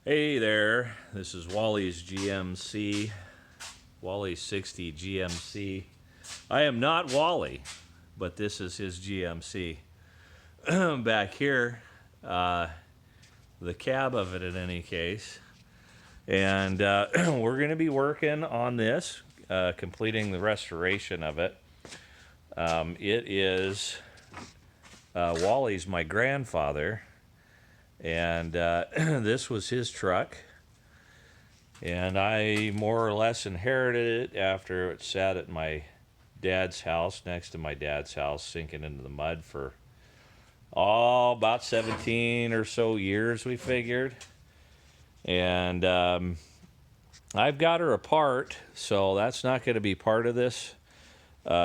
Hey there, this is Wally's GMC, Wally 60 GMC. I am not Wally, but this is his GMC. Back here, the cab of it in any case. And we're going to be working on this, completing the restoration of it. It is, Wally's my grandfather. And this was his truck, and I more or less inherited it after it sat at my dad's house, next to my dad's house, sinking into the mud for about 17 or so years, we figured. And I've got her apart, so that's not going to be part of this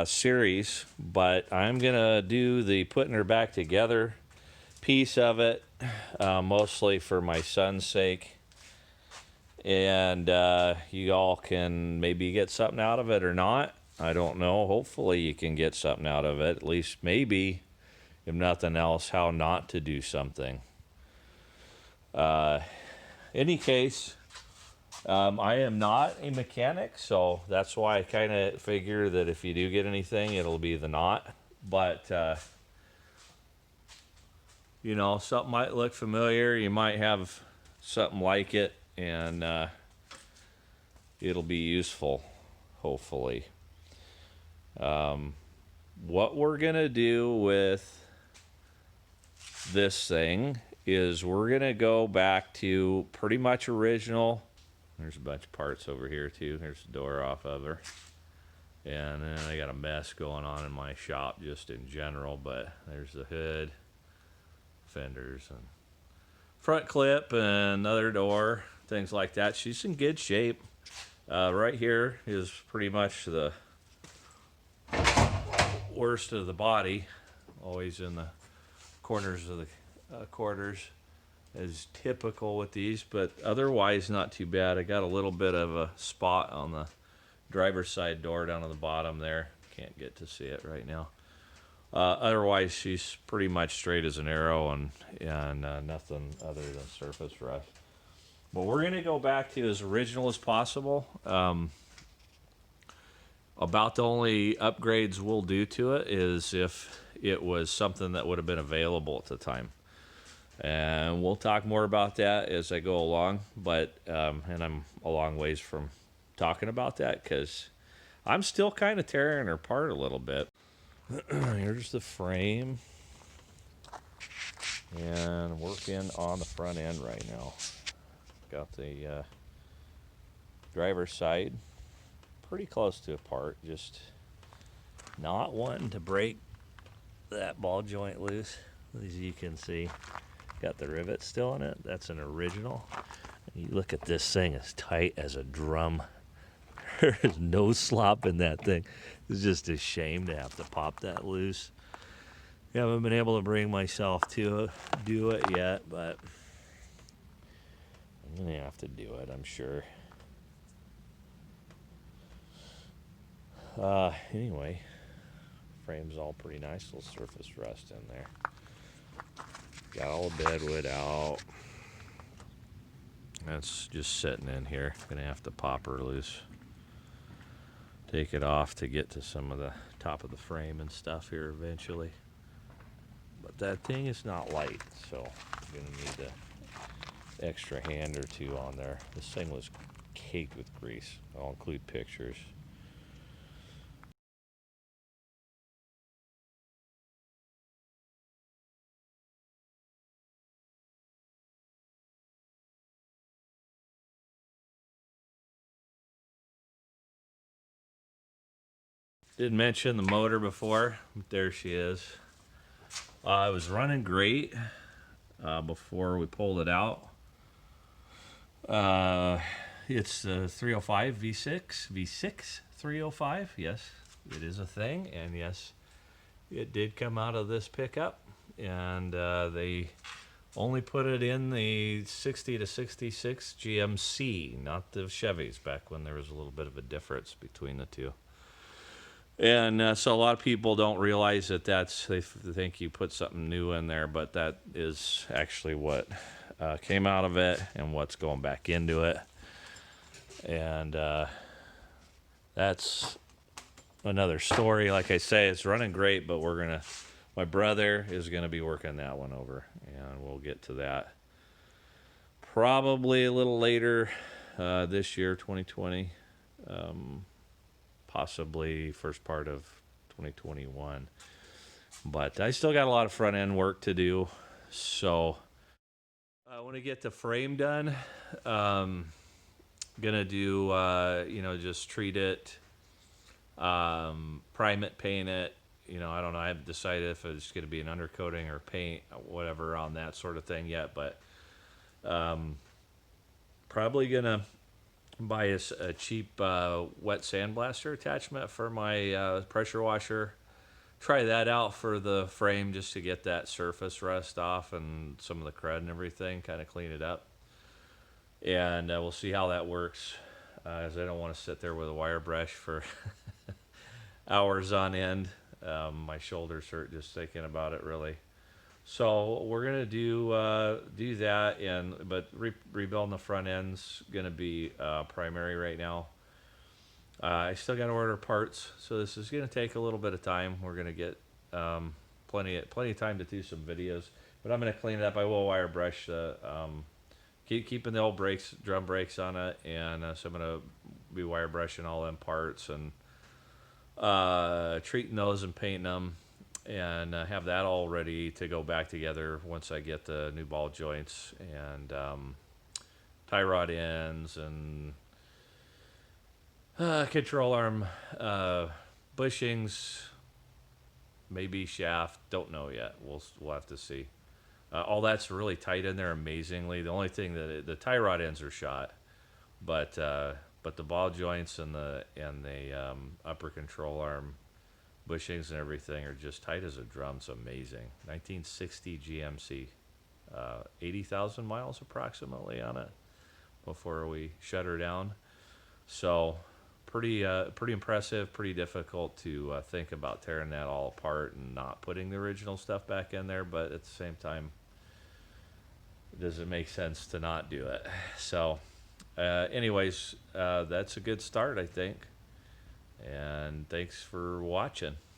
series, but I'm going to do the putting her back together piece of it, mostly for my son's sake, and you all can maybe get something out of it or not. I don't know. Hopefully you can get something out of it, at least maybe, if nothing else, how not to do something. Any case, I am not a mechanic, so that's why I kind of figure that if you do get anything, it'll be the knot. But you know, something might look familiar. You might have something like it, and it'll be useful, hopefully. What we're going to do with this thing is we're going to go back to pretty much original. There's a bunch of parts over here, too. There's the door off of her. And then I got a mess going on in my shop just in general, but there's the hood, fenders, and front clip, and another door, things like that. She's in good shape. Right here is pretty much the worst of the body, always in the corners of the quarters, as typical with these, but otherwise not too bad. I got a little bit of a spot on the driver's side door down on the bottom there. Can't get to see it right now. Otherwise, she's pretty much straight as an arrow, and nothing other than surface rust. But we're going to go back to as original as possible. About the only upgrades we'll do to it is if it was something that would have been available at the time. And we'll talk more about that as I go along. But and I'm a long ways from talking about that because I'm still kind of tearing her apart a little bit. Here's the frame, and working on the front end right now. Got the driver's side pretty close to apart, just not wanting to break that ball joint loose. As you can see, got the rivet still in it. That's an original. You look at this thing, as tight as a drum. There's no slop in that thing. It's just a shame to have to pop that loose. I haven't been able to bring myself to do it yet, but I'm going to have to do it, I'm sure. Anyway, frame's all pretty nice. Little surface rust in there. Got all the bedwood out. That's just sitting in here. Going to have to pop her loose. Take it off to get to some of the top of the frame and stuff here eventually. But that thing is not light, so I'm going to need an extra hand or two on there. This thing was caked with grease. I'll include pictures. Didn't mention the motor before. There she is. It was running great before we pulled it out. It's the 305 V6 305. Yes, it is a thing, and yes, it did come out of this pickup, and they only put it in the 60 to 66 GMC, not the Chevys, back when there was a little bit of a difference between the two. And so a lot of people don't realize that they think you put something new in there, but that is actually what came out of it and what's going back into it. And that's another story. Like I say, it's running great, but my brother is gonna be working that one over, and we'll get to that probably a little later this year, 2020, possibly first part of 2021. But I still got a lot of front end work to do, so I want to get the frame done. Gonna do just treat it, prime it, paint it. I don't know. I haven't decided if it's going to be an undercoating or paint, whatever, on that sort of thing yet. But probably gonna buy a cheap wet sandblaster attachment for my pressure washer. Try that out for the frame just to get that surface rust off and some of the crud and everything, kind of clean it up. And we'll see how that works, as I don't want to sit there with a wire brush for hours on end. My shoulders hurt just thinking about it, really. So we're gonna do that, but rebuilding the front end's gonna be primary right now. I still got to order parts, so this is gonna take a little bit of time. We're gonna get plenty of time to do some videos, but I'm gonna clean it up. I will wire brush keeping the old drum brakes on it, and so I'm gonna be wire brushing all them parts and treating those and painting them, and have that all ready to go back together once I get the new ball joints and tie rod ends and control arm bushings, maybe shaft. Don't know yet. We'll have to see. All that's really tight in there amazingly. The only thing the tie rod ends are shot, but the ball joints and the upper control arm bushings and everything are just tight as a drum. It's amazing. 1960 GMC, 80,000 miles approximately on it before we shut her down. So pretty impressive. Pretty difficult to think about tearing that all apart and not putting the original stuff back in there, but at the same time, does it make sense to not do it? So anyways, that's a good start, I think. And thanks for watching.